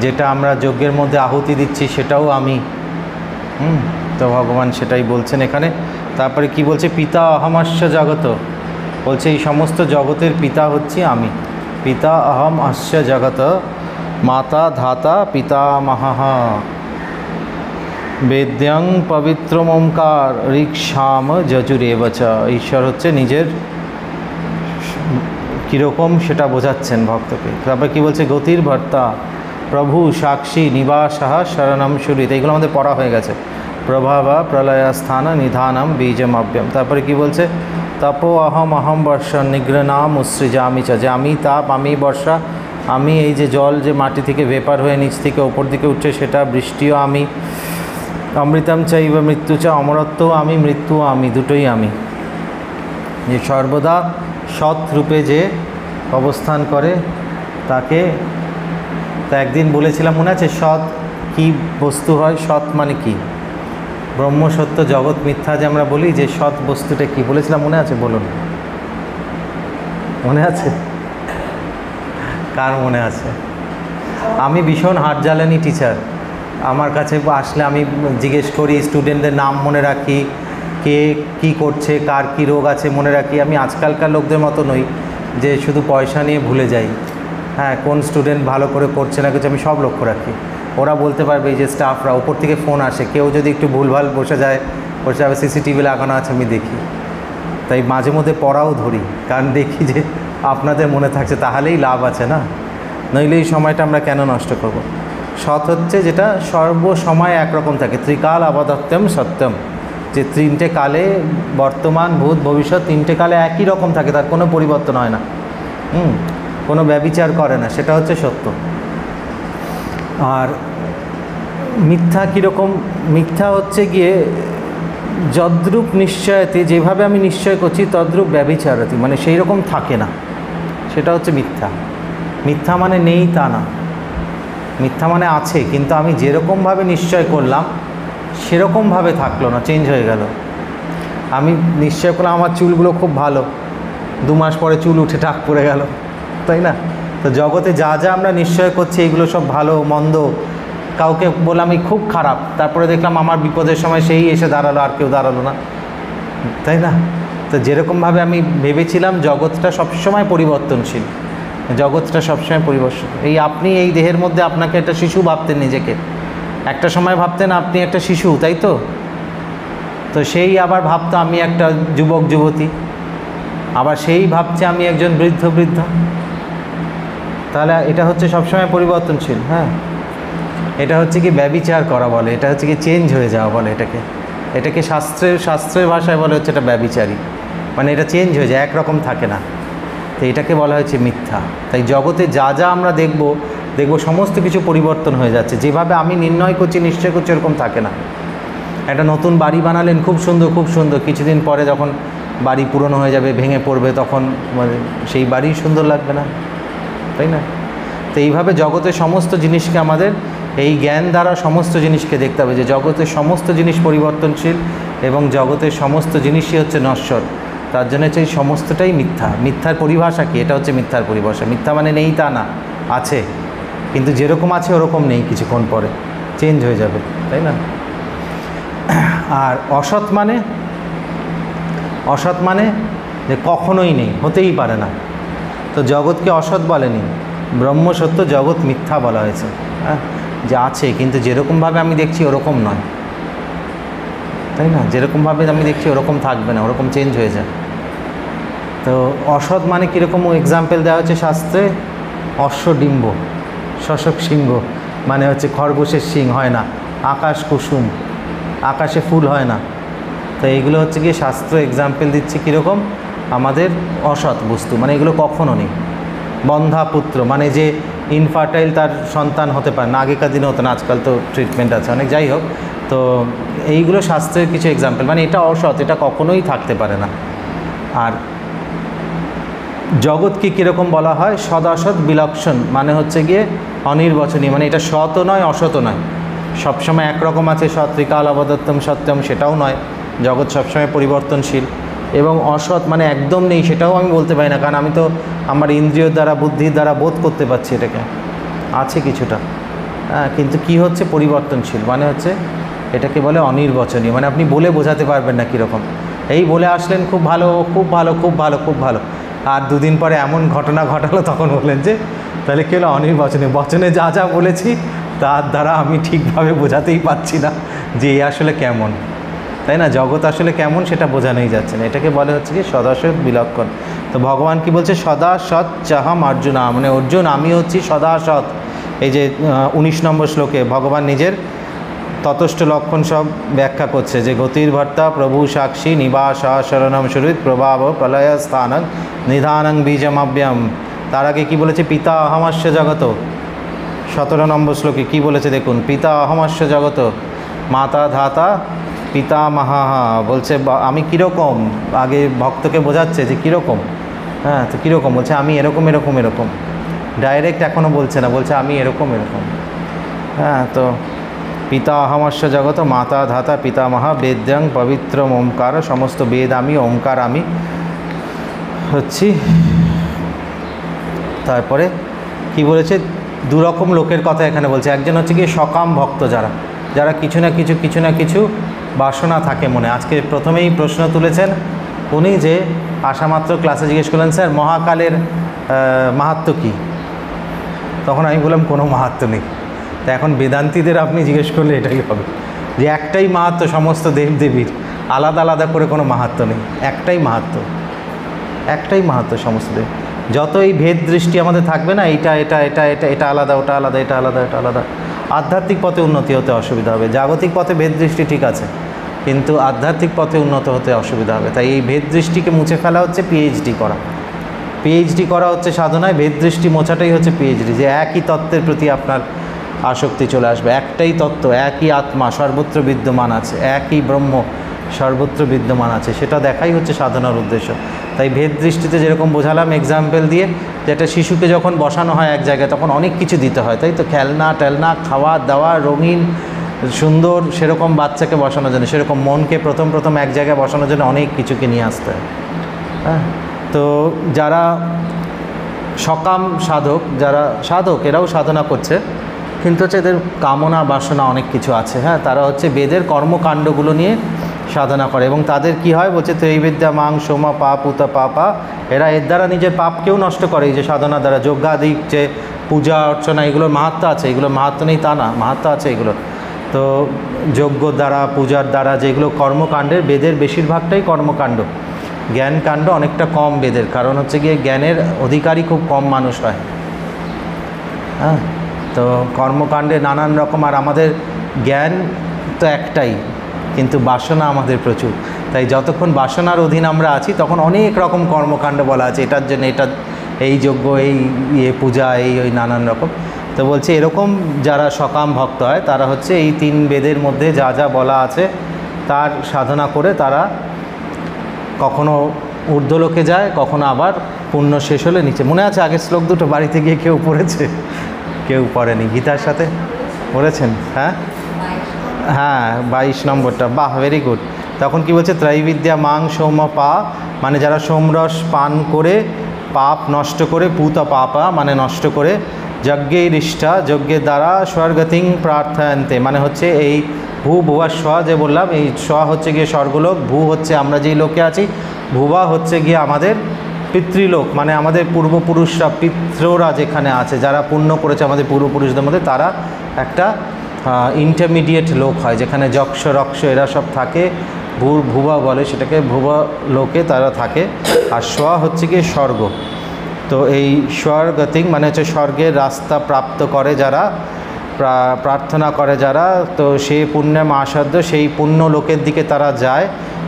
যেটা আমরা যজ্ঞের মধ্যে আহুতি দিচ্ছি সেটাও আমি। তো ভগবান সেটাই বলছেন এখানে। তারপরে কি বলছে, পিতা অহমস্য জগত, বলছে এই সমস্ত জগতের পিতা হচ্ছি আমি। পিতা অহম অস্য জগত, মাতা ধাতা পিতামহঃ, বেদ্যং পবিত্রম ওঙ্কার ঋক্সাম যজুরেব চ। ঈশ্বর হচ্ছে নিজের কীরকম সেটা বোঝাচ্ছেন ভক্তকে। তারপর কী বলছে, গতির ভর্তা প্রভু সাক্ষী নিবাসঃ শরণম সুরিত, এইগুলো আমাদের পড়া হয়ে গেছে। প্রভাবা প্রলয়স্থান নিধানম বীজমব্যম। তারপরে কি বলছে, তপো অহম অহম বর্ষা নিগ্রনাম উৎসৃজামি চ, যে আমি তাপ, আমি বর্ষা, আমি এই যে জল যে মাটি থেকে ভেপার হয়ে নিচ থেকে ওপর দিকে উঠছে সেটা, বৃষ্টিও আমি। অমৃতম চাইব মৃত্যু চা, অমরত্বও আমি, মৃত্যুও আমি, দুটোই আমি। যে সর্বদা সৎ রূপে যে অবস্থান করে তাকে, তা একদিন বলেছিলাম মনে আছে, সৎ কি বস্তু হয়, সৎ মানে কি, ব্রহ্ম সত্য জগৎ মিথ্যা যে আমরা বলি, যে সৎ বস্তুটা কি বলেছিলাম মনে আছে? বলুন, মনে আছে? কার মনে আছে? আমি ভীষণ হাট জ্বালানি টিচার। আমার কাছে আসলে আমি জিজ্ঞেস করি, স্টুডেন্টদের নাম মনে রাখি, কে কি করছে, কার কী রোগ আছে মনে রাখি। আমি আজকালকার লোকদের মতো নই যে শুধু পয়সা নিয়ে ভুলে যাই। হ্যাঁ, কোন স্টুডেন্ট ভালো করে করছে না কিছু আমি সব লক্ষ্য রাখি। ওরা বলতে পারবে, এই যে স্টাফরা, ওপর থেকে ফোন আসে, কেউ যদি একটু ভুলভাল বসে যাবে, সিসিটিভি লাগানো আছে আমি দেখি। তাই মাঝে মধ্যে পড়াও ধরি, কারণ দেখি যে আপনাদের মনে থাকছে, তাহলেই লাভ আছে না, নইলে এই সময়টা আমরা কেন নষ্ট করব। সৎ হচ্ছে যেটা সর্বসময় একরকম থাকে, ত্রিকাল আবদত্যম সত্যম, যে তিনটে কালে, বর্তমান ভূত ভবিষ্যৎ তিনটে কালে একই রকম থাকে, তার কোনো পরিবর্তন হয় না, কোনো ব্যভিচার করে না, সেটা হচ্ছে সত্য। আর মিথ্যা কীরকম? মিথ্যা হচ্ছে গিয়ে যদ্রূপ নিশ্চয়তে, যেভাবে আমি নিশ্চয় করছি তদ্রূপ ব্যভিচারতি, মানে সেই রকম থাকে না, সেটা হচ্ছে মিথ্যা। মিথ্যা মানে নেই তা না, মিথ্যা মানে আছে, কিন্তু আমি যেরকমভাবে নিশ্চয় করলাম সেরকমভাবে থাকলো না, চেঞ্জ হয়ে গেল। আমি নিশ্চয় করলাম আমার চুলগুলো খুব ভালো, 2 মাস পরে চুল উঠে টাক পড়ে গেল, তাই না? তো জগতে যা যা আমরা নিশ্চয় করছি এগুলো সব ভালো মন্দ। কাউকে বললাম আমি খুব খারাপ, তারপরে দেখলাম আমার বিপদের সময় সেই এসে দাঁড়ালো, আর কেউ দাঁড়ালো না, তাই না? তো যেরকমভাবে আমি ভেবেছিলাম, জগৎটা সবসময় পরিবর্তনশীল, জগৎটা সবসময় পরিবর্তন। এই আপনি এই দেহের মধ্যে আপনাকে একটা শিশু ভাবতেন নিজেকে, একটা সময় ভাবতেন আপনি একটা শিশু, তাই তো? তো সেই আবার ভাবতো আমি একটা যুবক যুবতী, আবার সেই ভাবছে আমি একজন বৃদ্ধা। তাহলে এটা হচ্ছে সবসময় পরিবর্তনশীল। হ্যাঁ, এটা হচ্ছে কি ব্যভিচার করা বলে, এটা হচ্ছে কি চেঞ্জ হয়ে যাওয়া বলে, এটাকে শাস্ত্রের ভাষায় বলে হচ্ছে এটা ব্যভিচারী, মানে এটা চেঞ্জ হয়ে যায়, একরকম থাকে না। তো এটাকে বলা হয়েছে মিথ্যা। তাই জগতে যা যা আমরা দেখব সমস্ত কিছু পরিবর্তন হয়ে যাচ্ছে, যেভাবে আমি নির্ণয় করছি নিশ্চয় করছি এরকম থাকে না। একটা নতুন বাড়ি বানালেন, খুব সুন্দর, কিছুদিন পরে যখন বাড়ি পুরনো হয়ে যাবে, ভেঙে পড়বে, তখন সেই বাড়ি সুন্দর লাগবে না, তাই না? তো এইভাবে জগতের সমস্ত জিনিসকে আমাদের এই জ্ঞান দ্বারা সমস্ত জিনিসকে দেখতে হবে, যে জগতের সমস্ত জিনিস পরিবর্তনশীল এবং জগতের সমস্ত জিনিসই হচ্ছে নশ্বর। তার জন্য হচ্ছে এই সমস্তটাই মিথ্যা। মিথ্যার পরিভাষা কি? এটা হচ্ছে মিথ্যার পরিভাষা। মিথ্যা মানে নেই তা না, আছে, কিন্তু যেরকম আছে ওরকম নেই, কিছুক্ষণ পরে চেঞ্জ হয়ে যাবে, তাই না? আর অসৎ মানে যে কখনোই নেই, হতেই পারে না। তো জগৎকে অসৎ বলেনি, ব্রহ্ম সত্য, জগৎ মিথ্যা বলা হয়েছে। হ্যাঁ, যে আছে, কিন্তু যেরকমভাবে আমি দেখছি ওরকম নয়, তাই না? যেরকমভাবে আমি দেখছি ওরকম থাকবে না, ওরকম চেঞ্জ হয়ে যায়। তো অসৎ মানে কীরকম এক্সাম্পল দেওয়া হচ্ছে শাস্ত্রে, অশ্বডিম্ব, শশক সিংহ, মানে হচ্ছে খরগোশের শিং হয় না, আকাশ কুসুম, আকাশে ফুল হয় না। তো এইগুলো হচ্ছে গিয়ে শাস্ত্র এক্সাম্পল দিচ্ছে কীরকম আমাদের অসৎ বস্তু, মানে এগুলো কখনো নেই। বন্ধা পুত্র মানে যে ইনফার্টাইল, তার সন্তান হতে পারে না, আগেকার দিনে হতো না, আজকাল তো ট্রিটমেন্ট আছে অনেক, যাই হোক। তো এইগুলো শাস্ত্রের কিছু এক্সাম্পল, মানে এটা অসৎ, এটা কখনোই থাকতে পারে না। আর জগৎকে কীরকম বলা হয়? সদাসৎ বিলক্ষণ, মানে হচ্ছে গিয়ে অনির্বচনীয়, মানে এটা সৎও নয় অসৎও নয়, সবসময় একরকম আছে। সৎ ত্রিকাল আবদত্তম সত্যম, সেটাও নয়, জগৎ সবসময় পরিবর্তনশীল। এবং অসৎ মানে একদম নেই, সেটাও আমি বলতে পারি না, কারণ আমি তো আমার ইন্দ্রিয় দ্বারা, বুদ্ধির দ্বারা বোধ করতে পারছি এটাকে, আছে কিছুটা, কিন্তু কি হচ্ছে পরিবর্তনশীল, মানে হচ্ছে এটাকে বলে অনির্বচনীয়, মানে আপনি বলে বোঝাতে পারবেন না কীরকম। এই বলে আসলেন খুব ভালো, খুব ভালো, খুব ভালো, খুব ভালো, আর দুদিন পরে এমন ঘটনা ঘটালো, তখন বললেন যে তাহলে কী হলো, অনির্বচনীয়। বচনে যা যা বলেছি তার দ্বারা আমি ঠিকভাবে বোঝাতেই পারছি না যে এ আসলে কেমন, তাই না? জগৎ আসলে কেমন সেটা বোঝানোই যাচ্ছে না। এটাকে বলে হচ্ছে কি সদাসৎ বিলক্ষণ। তো ভগবান কি বলছে, সদা সৎ চাহাম অর্জুনা, মানে অর্জুন আমি হচ্ছি সদা সৎ। এই যে 19 নম্বর শ্লোকে ভগবান নিজের ততস্থ লক্ষণ সব ব্যাখ্যা করছে যে গতির ভর্তা প্রভু সাক্ষী নিবাস শরণম সুহৃদ প্রভাব প্রলয় স্থানং নিধানং বীজমাব্যম। তার আগে কী বলেছে, পিতা অহমস্য জগত। 17 নম্বর শ্লোকে কী বলেছে দেখুন, পিতা অহমস্য জগত মাতা ধাতা পিতা মাহা। বলছে আমি কীরকম, আগে ভক্তকে বোঝাচ্ছে যে কীরকম, হ্যাঁ তো কীরকম, বলছে আমি এরকম এরকম এরকম, ডাইরেক্ট এখনও বলছে না, বলছে আমি এরকম এরকম। হ্যাঁ, তো পিতা অহমস্য জগত মাতা ধাতা পিতামহা বেদ্যাং পবিত্র ওমকার, সমস্ত বেদ আমি, ওমকার আমি হচ্ছি। তারপরে কি বলেছে, দুরকম লোকের কথা এখানে বলছে। একজন হচ্ছে কি সকাম ভক্ত, যারা যারা কিছু না কিছু বাসনা থাকে মনে। আজকে প্রথমেই প্রশ্ন তুলেছেন উনি যে আসামাত্র ক্লাসে জিজ্ঞেস করলেন, স্যার মহাকালের মাহাত্ম্য কী? তখন আমি বললাম কোনো মাহাত্ম্য নেই। তা এখন বেদান্তীদের আপনি জিজ্ঞেস করলে এটাই হবে যে একটাই মাহাত্ম্য, সমস্ত দেবদেবীর আলাদা আলাদা করে কোনো মাহাত্ম্য নেই, একটাই মাহাত্ম্য সমস্ত দেব। যত এই ভেদ দৃষ্টি আমাদের থাকবে না, এটা এটা এটা এটা এটা আলাদা, ওটা আলাদা, এটা আলাদা, এটা আলাদা, আধ্যাত্মিক পথে উন্নতি হতে অসুবিধা হবে। জাগতিক পথে ভেদ দৃষ্টি ঠিক আছে, কিন্তু আধ্যাত্মিক পথে উন্নত হতে অসুবিধা হবে। তাই এই ভেদ দৃষ্টিকে মুছে ফেলা হচ্ছে পিএইচডি করা। পিএইচডি করা হচ্ছে সাধনায়, ভেদ দৃষ্টি মোছাটাই হচ্ছে পিএইচডি। যে একই তত্ত্বের প্রতি আপনার আসক্তি চলে আসবে, একটাই তত্ত্ব, একই আত্মা সর্বত্র বিদ্যমান আছে, একই ব্রহ্ম সর্বত্র বিদ্যমান আছে, সেটা দেখাই হচ্ছে সাধনার উদ্দেশ্য। তাই ভেদ দৃষ্টিতে যেরকম বোঝালাম এক্সাম্পল দিয়ে, যে একটা শিশুকে যখন বসানো হয় এক জায়গায় তখন অনেক কিছু দিতে হয়, তাই তো, খেলনা টেলনা, খাওয়া দাওয়া, রঙিন সুন্দর, সেরকম বাচ্চাকে বসানোর জন্য, সেরকম মনকে প্রথম এক জায়গায় বসানোর জন্য অনেক কিছুকে নিয়ে আসতে হয়। হ্যাঁ, তো যারা সকাম সাধক, যারা সাধক এরাও সাধনা করছে, কিন্তু হচ্ছে এদের কামনা বাসনা অনেক কিছু আছে। হ্যাঁ, তারা হচ্ছে বেদের কর্মকাণ্ডগুলো নিয়ে সাধনা করে, এবং তাদের কি হয় বলছে, ত্রৈবিদ্যা মাং সোমা পাপ উতা পাপা, এরা এর দ্বারা নিজের পাপকেও নষ্ট করে। এই যে সাধনা দ্বারা যজ্ঞাদিক, যে পূজা অর্চনা, এগুলোর মাহাত্ম্য আছে, এগুলোর মাহাত্ম্য নেই তা না, মাহাত্ম্য আছে এগুলো। তো যজ্ঞ দ্বারা, পূজার দ্বারা যেগুলো কর্মকাণ্ডের, বেদের বেশিরভাগটাই কর্মকাণ্ড, জ্ঞানকাণ্ড অনেকটা কম বেদের, কারণ হচ্ছে গিয়ে জ্ঞানের অধিকারী খুব কম মানুষ হয়। হ্যাঁ, তো কর্মকাণ্ডে নানান রকম, আর আমাদের জ্ঞান তো একটাই, কিন্তু বাসনা আমাদের প্রচুর। তাই যতক্ষণ বাসনার অধীন আমরা আছি তখন অনেক রকম কর্মকাণ্ড বলা আছে, এটার জন্য এটা, এই যজ্ঞ, এই পূজা, ওই নানান রকম। তো বলছে এরকম যারা সকাম ভক্ত হয় তারা হচ্ছে এই 3 বেদের মধ্যে যা যা বলা আছে তার সাধনা করে তারা কখনো ঊর্ধ্বলোকে যায়, কখনো আবার পুণ্য শেষ হলে নিচে। মনে আছে আগের শ্লোক দুটো বাড়িতে গিয়ে কেউ পড়েছে? কেউ পড়েনি? গীতার সাথে পড়েছেন? হ্যাঁ হ্যাঁ, 22 নম্বরটা, বাহ, ভেরি গুড। তখন কি বলছে, ত্রৈবিদ্যা মাং সোম পা, মানে যারা সোমরস পান করে পাপ নষ্ট করে, পুত পাপা মানে নষ্ট করে, যজ্ঞের ইষ্ঠা, যজ্ঞের দ্বারা স্বর্গতিং প্রার্থয়ন্তে, মানে হচ্ছে এই ভূ ভুবা স্ব যে বললাম, এই স্ব হচ্ছে গিয়ে স্বর্গলোক, ভূ হচ্ছে আমরা যেই লোকে আছি, ভুবা হচ্ছে গিয়ে আমাদের পিতৃলোক, মানে আমাদের পূর্বপুরুষরা, পিতৃরা যেখানে আছে, যারা পুণ্য করেছে আমাদের পূর্বপুরুষদের মধ্যে, তারা একটা ইন্টারমিডিয়েট লোক হয়, যেখানে যক্ষ রক্ষ এরা সব থাকে, ভুবা বলে সেটাকে, ভুবা লোকে তারা থাকে। আর স্ব হচ্ছে গিয়ে স্বর্গ। তো এই স্বর্গতিং মানে হচ্ছে স্বর্গের রাস্তা প্রাপ্ত করে যারা, প্রার্থনা করে যারা, তো সেই পুণ্যে আসাধ্য, সেই পুণ্য লোকের দিকে তারা যায়।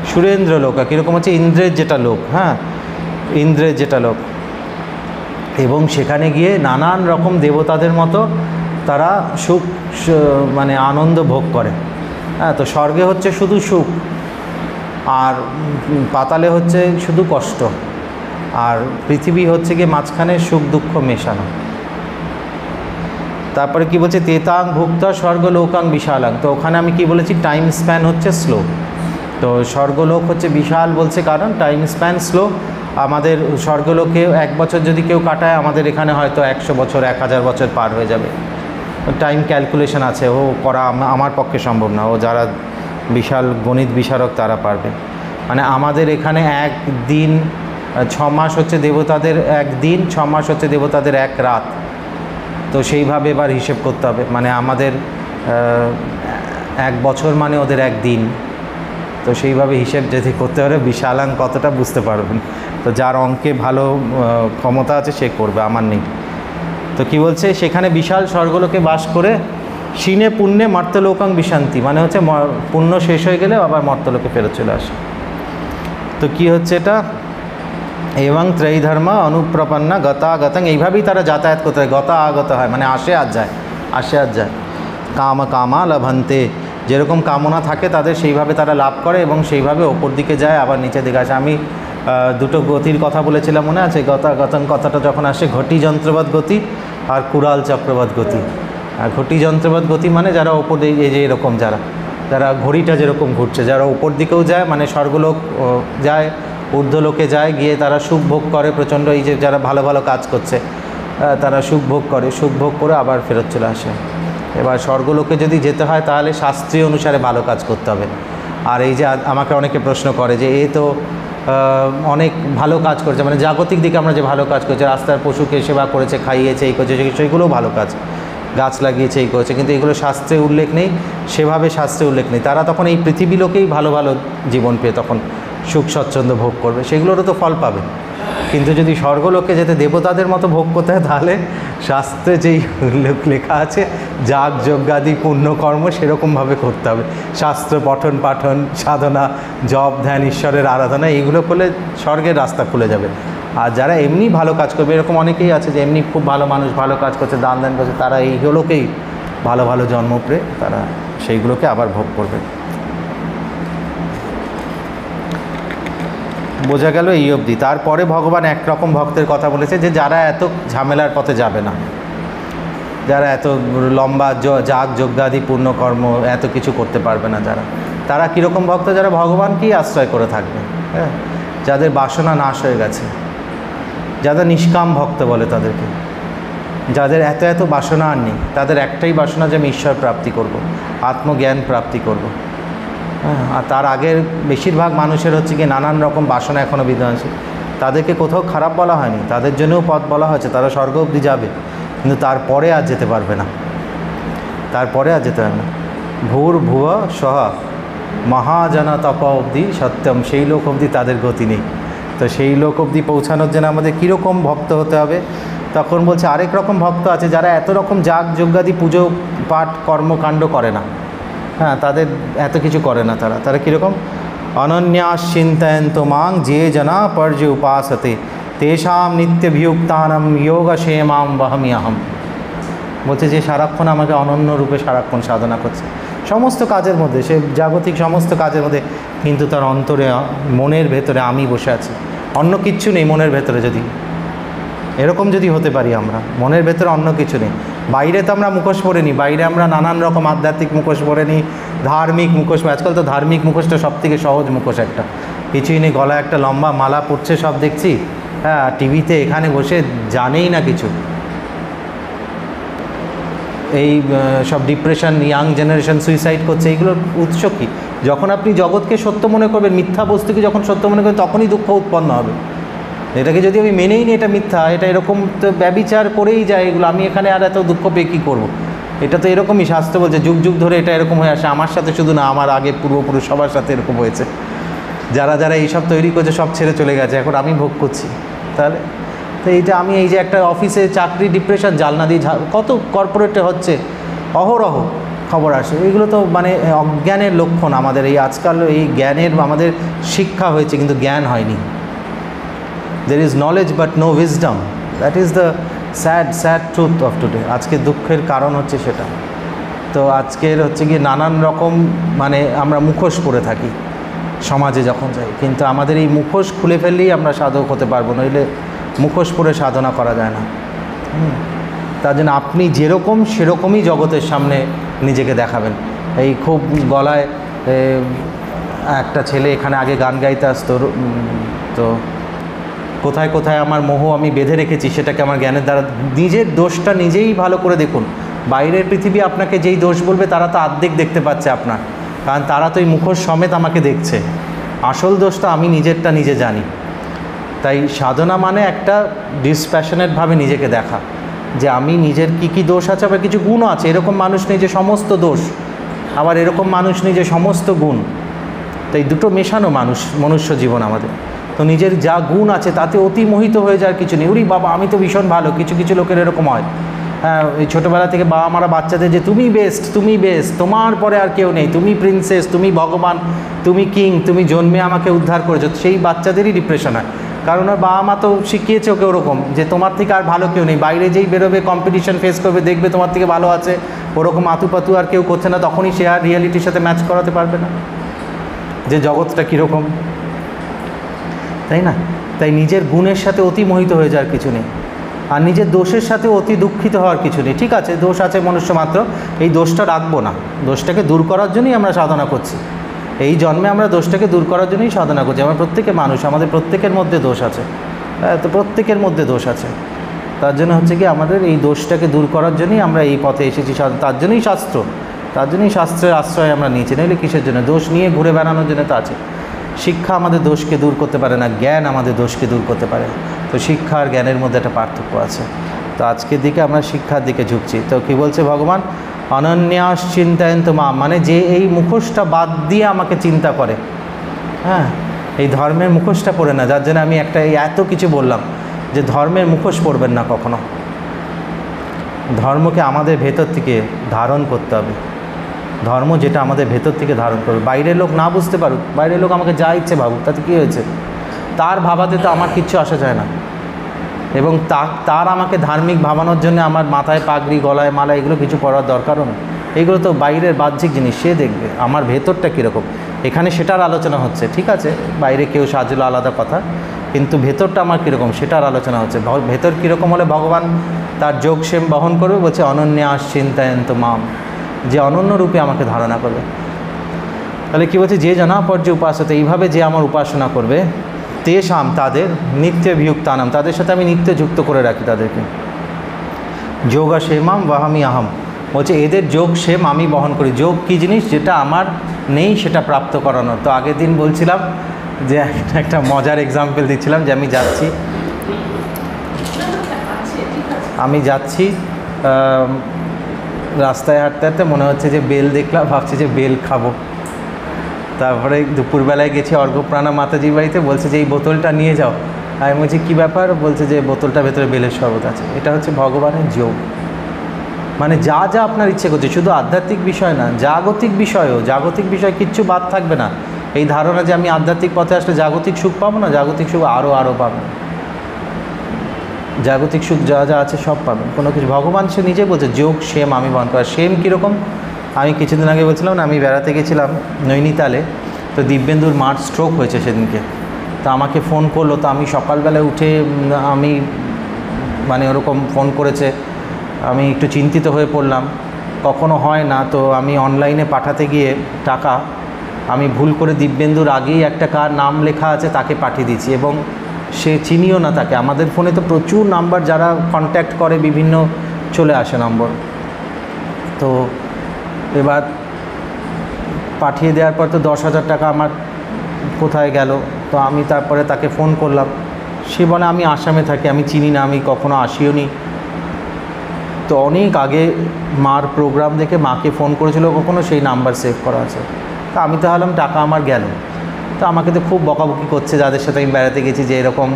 সুরেন্দ্র লোক, কীরকম হচ্ছে ইন্দ্রের যেটা লোক, হ্যাঁ, ইন্দ্রের যেটা লোক, এবং সেখানে গিয়ে নানান রকম দেবতাদের মতো তারা সুখ, মানে আনন্দ ভোগ করে। হ্যাঁ, তো স্বর্গে হচ্ছে শুধু সুখ, আর পাতালে হচ্ছে শুধু কষ্ট, আর পৃথিবী হচ্ছে গিয়ে মাঝখানে সুখ দুঃখ মেশানো। তারপরে কি বলছে, তেতাং ভুক্ত স্বর্গলোকাং বিশালাং, তো ওখানে আমি কি বলেছি, টাইম স্প্যান হচ্ছে স্লো। তো স্বর্গলোক হচ্ছে বিশাল বলছে কারণ টাইম স্প্যান স্লো। আমাদের স্বর্গলোকে 1 বছর যদি কেউ কাটায়, আমাদের এখানে হয়তো 100 বছর 1000 বছর পার হয়ে যাবে। টাইম ক্যালকুলেশন আছে, ও করা আমার পক্ষে সম্ভব না। ও যারা বিশাল গণিত বিশারদ তারা পারবে। মানে আমাদের এখানে এক দিন 6 মাস হচ্ছে দেবতাদের এক দিন, 6 মাস হচ্ছে দেবতাদের এক রাত। তো সেইভাবে এবার হিসেব করতে হবে। মানে আমাদের 1 বছর মানে ওদের এক দিন। তো সেইভাবে হিসেব যদি করতে পারে বিশালাং কতটা বুঝতে পারবেন। তো যার অঙ্কে ভালো ক্ষমতা আছে সে করবে, আমার নেই। তো কি বলছে, সেখানে বিশাল স্বর্গলোকে বাস করে শিনে পুণ্যে মর্তলোকাং বিশান্তি, মানে হচ্ছে পুণ্য শেষ হয়ে গেলে আবার মর্তলোকে ফেরত চলে আসে। তো কি হচ্ছে এটা, এবং ত্রয়ী ধর্ম অনুপ্রপন্না গতাগতং, এইভাবেই তারা যাতায়াত করতে হয়। গতা আগত হয় মানে আসে আর যায়, আসে আর যায়। কাম কামা লভন্তে, যেরকম কামনা থাকে তাদের সেইভাবে তারা লাভ করে এবং সেইভাবে ওপর দিকে যায় আবার নিচের দিকে আসে। আমি দুটো গতির কথা বলেছিলাম মনে আছে, গতাগতং কথাটা যখন আসে, ঘটি যন্ত্রবৎ গতি আর কুড়াল চক্রবৎ গতি। আর ঘটি যন্ত্রবৎ গতি মানে যারা ওপর দিকে, এই যে এরকম যারা ঘড়িটা যেরকম ঘুরছে, যারা ওপর দিকেও যায় মানে স্বর্গলোক যায়, ঊর্ধ্বলোকে যায়, গিয়ে তারা সুখ ভোগ করে প্রচণ্ড। এই যে যারা ভালো ভালো কাজ করছে তারা সুখ ভোগ করে, সুখ ভোগ করে আবার ফেরত চলে আসে। এবার স্বর্গলোকে যদি যেতে হয় তাহলে শাস্ত্রীয় অনুসারে ভালো কাজ করতে হবে। আর এই যে আমাকে অনেকে প্রশ্ন করে যে এ তো অনেক ভালো কাজ করছে, মানে জাগতিক দিকে আমরা যে ভালো কাজ করছি, রাস্তার পশুকে সেবা করেছে, খাইয়েছে, এই করছে, সেইগুলোও ভালো কাজ, গাছ লাগিয়েছে, এই করেছে, কিন্তু এগুলো শাস্ত্রে উল্লেখ নেই, সেভাবে শাস্ত্রে উল্লেখ নেই। তারা তখন এই পৃথিবী লোকেই ভালো ভালো জীবন পেয়ে তখন সুখ স্বচ্ছন্দ ভোগ করবে, সেগুলোরও তো ফল পাবে। কিন্তু যদি স্বর্গলোকে যেতে দেবতাদের মতো ভোগ করতে হয় তাহলে শাস্ত্রে যেই লেখা আছে যাগ যজ্ঞাদি পুণ্যকর্ম সেরকমভাবে করতে হবে। শাস্ত্র পঠন পাঠন, সাধনা, জপ ধ্যান, ঈশ্বরের আরাধনা, এইগুলো করলে স্বর্গের রাস্তা খুলে যাবে। আর যারা এমনি ভালো কাজ করবে, এরকম অনেকেই আছে যে এমনি খুব ভালো মানুষ, ভালো কাজ করছে, দান দান করছে, তারা এইগুলোকেই ভালো ভালো জন্ম পেয়ে তারা সেইগুলোকে আবার ভোগ করবে। বোঝা গেল এই অবধি। তারপরে ভগবান একরকম ভক্তের কথা বলেছে যে যারা এত ঝামেলার পথে যাবে না, যারা এত লম্বা যাগ যজ্ঞাদি পুণ্যকর্ম এত কিছু করতে পারবে না, তারা কীরকম ভক্ত, যারা ভগবানকেই আশ্রয় করে থাকবে, হ্যাঁ, যাদের বাসনা নাশ হয়ে গেছে, যাদের নিষ্কাম ভক্ত বলে তাদেরকে, যাদের এত এত বাসনা আর নেই, তাদের একটাই বাসনা যে আমি ঈশ্বর প্রাপ্তি করব, আত্মজ্ঞান প্রাপ্তি করব। হ্যাঁ, আর তার আগের বেশিরভাগ মানুষের হচ্ছে কি নানান রকম বাসনা এখনও বিদ্যমান আছে, তাদেরকে কোথাও খারাপ বলা হয়নি, তাদের জন্যও পথ বলা হয়েছে, তারা স্বর্গ অবধি যাবে, কিন্তু তারপরে আর যেতে পারবে না, তারপরে আর যেতে পারবে না। ভূর ভুব সহ মহাজনা তপ অবধি সত্যম, সেই লোক অবধি তাদের গতি নেই। তো সেই লোক অবধি পৌঁছানোর জন্য আমাদের কীরকম ভক্ত হতে হবে, তখন বলছে আরেক রকম ভক্ত আছে যারা এত রকম যাগ যজ্ঞাদি পুজো পাঠ কর্মকাণ্ড করে না, হ্যাঁ, তাদের এত কিছু করে না, তারা কীরকম, অনন্যাস চিন্তয়ন্ত মাং যে জনা পর্য উপাসতে তেষাম নিত্যভিযুক্তানাম যোগক্ষেমাম বহমিয়াহম। বলছে যে সারাক্ষণ আমাকে অনন্য রূপে সারাক্ষণ সাধনা করছে সমস্ত কাজের মধ্যে, সে জাগতিক সমস্ত কাজের মধ্যে, কিন্তু তার অন্তরে মনের ভেতরে আমি বসে আছি, অন্য কিচ্ছু নেই মনের ভেতরে। যদি এরকম যদি হতে পারি আমরা, মনের ভেতরে অন্য কিছু নেই, বাইরে তো আমরা মুখোশ পরে নিই, বাইরে আমরা নানান রকম আধ্যাত্মিক মুখোশ পরে নিই, ধার্মিক মুখোশ, আজকাল তো ধার্মিক মুখোশটা সব থেকে সহজ মুখোশ, একটা কিছুই নেই, গলায় একটা লম্বা মালা পড়ছে সব দেখছি, হ্যাঁ, টিভিতে এখানে বসে জানেই না কিছু। এই সব ডিপ্রেশন, ইয়াং জেনারেশন সুইসাইড করছে, এগুলোর উৎস কী? যখন আপনি জগৎকে সত্য মনে করবেন, মিথ্যা বস্তুকে যখন সত্য মনে করবেন, তখনই দুঃখ উৎপন্ন হবে। এটাকে যদি আমি মেনেই নিই এটা মিথ্যা, এটা এরকম, তো ব্যভিচার করেই যায় এগুলো, আমি এখানে আর এত দুঃখ পেয়ে কী করবো? এটা তো এরকমই শাস্ত্র বলছে, যুগ যুগ ধরে এটা এরকম হয়ে আসে, আমার সাথে শুধু না, আমার আগে পূর্বপুরুষ সবার সাথে এরকম হয়েছে। যারা এইসব তৈরি করছে সব ছেড়ে চলে গেছে, এখন আমি ভোগ করছি। তাহলে তো এইটা আমি এই যে একটা অফিসে চাকরি ডিপ্রেশন, জালনা দিয়ে কত কর্পোরেটে হচ্ছে, অহরহ খবর আসে, এগুলো তো মানে অজ্ঞানের লক্ষণ। আমাদের এই আজকাল এই জ্ঞানের আমাদের শিক্ষা হয়েছে কিন্তু জ্ঞান হয়নি। There is knowledge but no wisdom. That is the sad truth of today. আজকে দুঃখের কারণ হচ্ছে সেটা। তো আজকের হচ্ছে গিয়ে নানান রকম মানে আমরা মুখোশ পরে থাকি সমাজে যখন যাই, কিন্তু আমাদের এই মুখোশ খুলে ফেললেই আমরা সাধক হতে পারবো, নইলে মুখোশ পরে সাধনা করা যায় না। তার জন্য আপনি যেরকম সেরকমই জগতের সামনে নিজেকে দেখাবেন। এই খুব গলায় একটা ছেলে এখানে আগে গান গাইতে আসতো, তো কোথায় কোথায় আমার মোহ আমি বেঁধে রেখেছি সেটাকে আমার জ্ঞানের দ্বারা, নিজের দোষটা নিজেই ভালো করে দেখুন, বাইরের পৃথিবী আপনাকে যেই দোষ বলবে তারা তো অর্ধেক দেখতে পাচ্ছে আপনার, কারণ তারা তো এই মুখোশ সমেত আমাকে দেখছে। আসল দোষটা আমি নিজেরটা নিজে জানি। তাই সাধনা মানে একটা ডিসপ্যাশনেটভাবে নিজেকে দেখা, যে আমি নিজের কি কি দোষ আছে, আবার কিছু গুণও আছে। এরকম মানুষ নেই যে সমস্ত দোষ, আবার এরকম মানুষ নেই যে সমস্ত গুণ। তাই দুটো মেশানো মনুষ্য জীবন আমাদের। তো নিজের যা গুণ আছে তাতে অতিমোহিত হয়ে যাওয়ার কিছু নেই। ওরে বাবা আমি তো ভীষণ ভালো। কিছু কিছু লোকের এরকম হয়। হ্যাঁ, এই ছোটোবেলা থেকে বাবা মারা বাচ্চাদের যে তুমি বেস্ট, তুমি বেস্ট, তোমার পরে আর কেউ নেই, তুমি প্রিন্সেস, তুমি ভগবান, তুমি কিং, তুমি জন্মে আমাকে উদ্ধার করেছো। সেই বাচ্চাদেরই ডিপ্রেশন হয়, কারণ ওর বাবা মা তো শিখিয়েছে ওকে ওরকম, যে তোমার থেকে আর ভালো কেউ নেই। বাইরে যেই বেরোবে, কম্পিটিশন ফেস করবে, দেখবে তোমার থেকে ভালো আছে, ওরকম আতুপাতু আর কেউ করছে না, তখনই সে আর রিয়ালিটির সাথে ম্যাচ করাতে পারবে না যে জগৎটা কীরকম, তাই না? তাই নিজের গুণের সাথে অতি মোহিত হয়ে যাওয়ার কিছু নেই, আর নিজের দোষের সাথে অতি দুঃখিত হওয়ার কিছু নেই। ঠিক আছে, দোষ আছে মনুষ্য মাত্র, এই দোষটা রাখবো না। দোষটাকে দূর করার জন্যই আমরা সাধনা করছি। এই জন্মে আমরা দোষটাকে দূর করার জন্যই সাধনা করছি। আমরা প্রত্যেকে মানুষ, আমাদের প্রত্যেকের মধ্যে দোষ আছে, তো প্রত্যেকের মধ্যে দোষ আছে। তার জন্য হচ্ছে কি আমাদের এই দোষটাকে দূর করার জন্যই আমরা এই পথে এসেছি। তার জন্যই শাস্ত্র, তার জন্যই শাস্ত্রের আশ্রয় আমরা নিয়েছি। নইলে কিসের জন্য? দোষ নিয়ে ঘুরে বেড়ানোর জন্য তো আছে। শিক্ষা আমাদের দোষকে দূর করতে পারে না, জ্ঞান আমাদের দোষকে দূর করতে পারে। তো শিক্ষা আর জ্ঞানের মধ্যে একটা পার্থক্য আছে। তো আজকের দিকে আমরা শিক্ষার দিকে ঝুঁকছি। তো কি বলছে ভগবান? অনন্যাস চিন্তায়ন্ত মা, মানে যে এই মুখোশটা বাদ দিয়ে আমাকে চিন্তা করে, হ্যাঁ, এই ধর্মের মুখোশটা পড়ে না। যার জন্য আমি এত কিছু বললাম যে ধর্মের মুখোশ পড়বেন না কখনো। ধর্মকে আমাদের ভেতর থেকে ধারণ করতে হবে। ধর্ম যেটা আমাদের ভেতর থেকে ধারণ করবে। বাইরের লোক না বুঝতে পারুক, বাইরের লোক আমাকে যা ইচ্ছে ভাবুক, তাতে কী হয়েছে? তার ভাবাতে তো আমার কিচ্ছু আসা যায় না। এবং তার আমাকে ধার্মিক ভাবানোর জন্য আমার মাথায় পাগড়ি, গলায় মালা, এগুলো কিছু পরার দরকারও নেই। এগুলো তো বাইরের বাহ্যিক জিনিস, সে দেখবে আমার ভেতরটা কীরকম। এখানে সেটার আলোচনা হচ্ছে, ঠিক আছে, বাইরে কেউ সাজলো আলাদা কথা, কিন্তু ভেতরটা আমার কীরকম সেটার আলোচনা হচ্ছে। ভেতর কীরকম হলে ভগবান তার যোগ সেম বহন করবে। বলছে অনন্যাস চিন্তায়ন্ত মাম, যে অনন্য রূপে আমাকে ধারণা করবে। তাহলে কী বলছে? যে জনাপর্য উপাসতে, এইভাবে যে আমার উপাসনা করবে, তেষাম, তাদের নিত্য বিযুক্তানাম, তাদের সাথে আমি নিত্য যুক্ত করে রাখি তাদেরকে। যোগা সেমাম বাহামি আহম, বলছে এদের যোগ সেম আমি বহন করি। যোগ কী জিনিস? যেটা আমার নেই সেটা প্রাপ্ত করানোর। তো আগের দিন বলছিলাম যে একটা মজার এক্সাম্পল দিচ্ছিলাম যে আমি যাচ্ছি রাস্তায় হাঁটতে হাঁটতে মনে হচ্ছে যে বেল দেখলাম, ভাবছি যে বেল খাবো। তারপরে দুপুরবেলায় গেছি অর্ঘ্যপ্রাণা মাতাজির বাড়িতে, বলছে যে এই বোতলটা নিয়ে যাও। আমি বলছি কী ব্যাপার? বলছে যে বোতলটার ভেতরে বেলের শরবত আছে। এটা হচ্ছে ভগবানের যোগ। মানে যা যা আপনার ইচ্ছে করছে, শুধু আধ্যাত্মিক বিষয় না, জাগতিক বিষয়ও, জাগতিক বিষয় কিচ্ছু বাদ থাকবে না। এই ধারণা যে আমি আধ্যাত্মিক পথে আসলে জাগতিক সুখ পাবো না, জাগতিক সুখ আরও পাবেন। জাগতিক সুখ যা যা আছে সব পাবেন, কোনো কিছু। ভগবান সে নিজে বলছে যোগ সেম আমি বহন করা। সেম কীরকম? আমি কিছুদিন আগে বলছিলাম না, আমি বেড়াতে গেছিলাম নৈনিতালে। তো দিব্যেন্দুর মার স্ট্রোক হয়েছে সেদিনকে। তো আমাকে ফোন করলো। তো আমি সকালবেলা উঠে আমি মানে ওরকম ফোন করেছে, আমি একটু চিন্তিত হয়ে পড়লাম। কখনো হয় না, তো আমি অনলাইনে পাঠাতে গিয়ে টাকা আমি ভুল করে দিব্যেন্দুর আগেই একটা কার নাম লেখা আছে তাকে পাঠিয়ে দিয়েছি, এবং সে চিনিও না তাকে। আমাদের ফোনে তো প্রচুর নাম্বার, যারা কন্ট্যাক্ট করে বিভিন্ন চলে আসে নম্বর। তো এবার পাঠিয়ে দেওয়ার পর তো 10,000 টাকা আমার কোথায় গেল? তো আমি তারপরে তাকে ফোন করলাম। সে বলে আমি আসামে থাকি, আমি চিনি না, আমি কখনো আসিও নি। তো অনেক আগে মার প্রোগ্রাম দেখে মাকে ফোন করেছিল, কখনো সেই নাম্বার সেভ করা আছে। তা আমি তো ভাবলাম টাকা আমার গেল। তো আমাকে তো খুব বকাবকি করছে যাদের সাথে আমি বেড়াতে গেছি, যে এরকম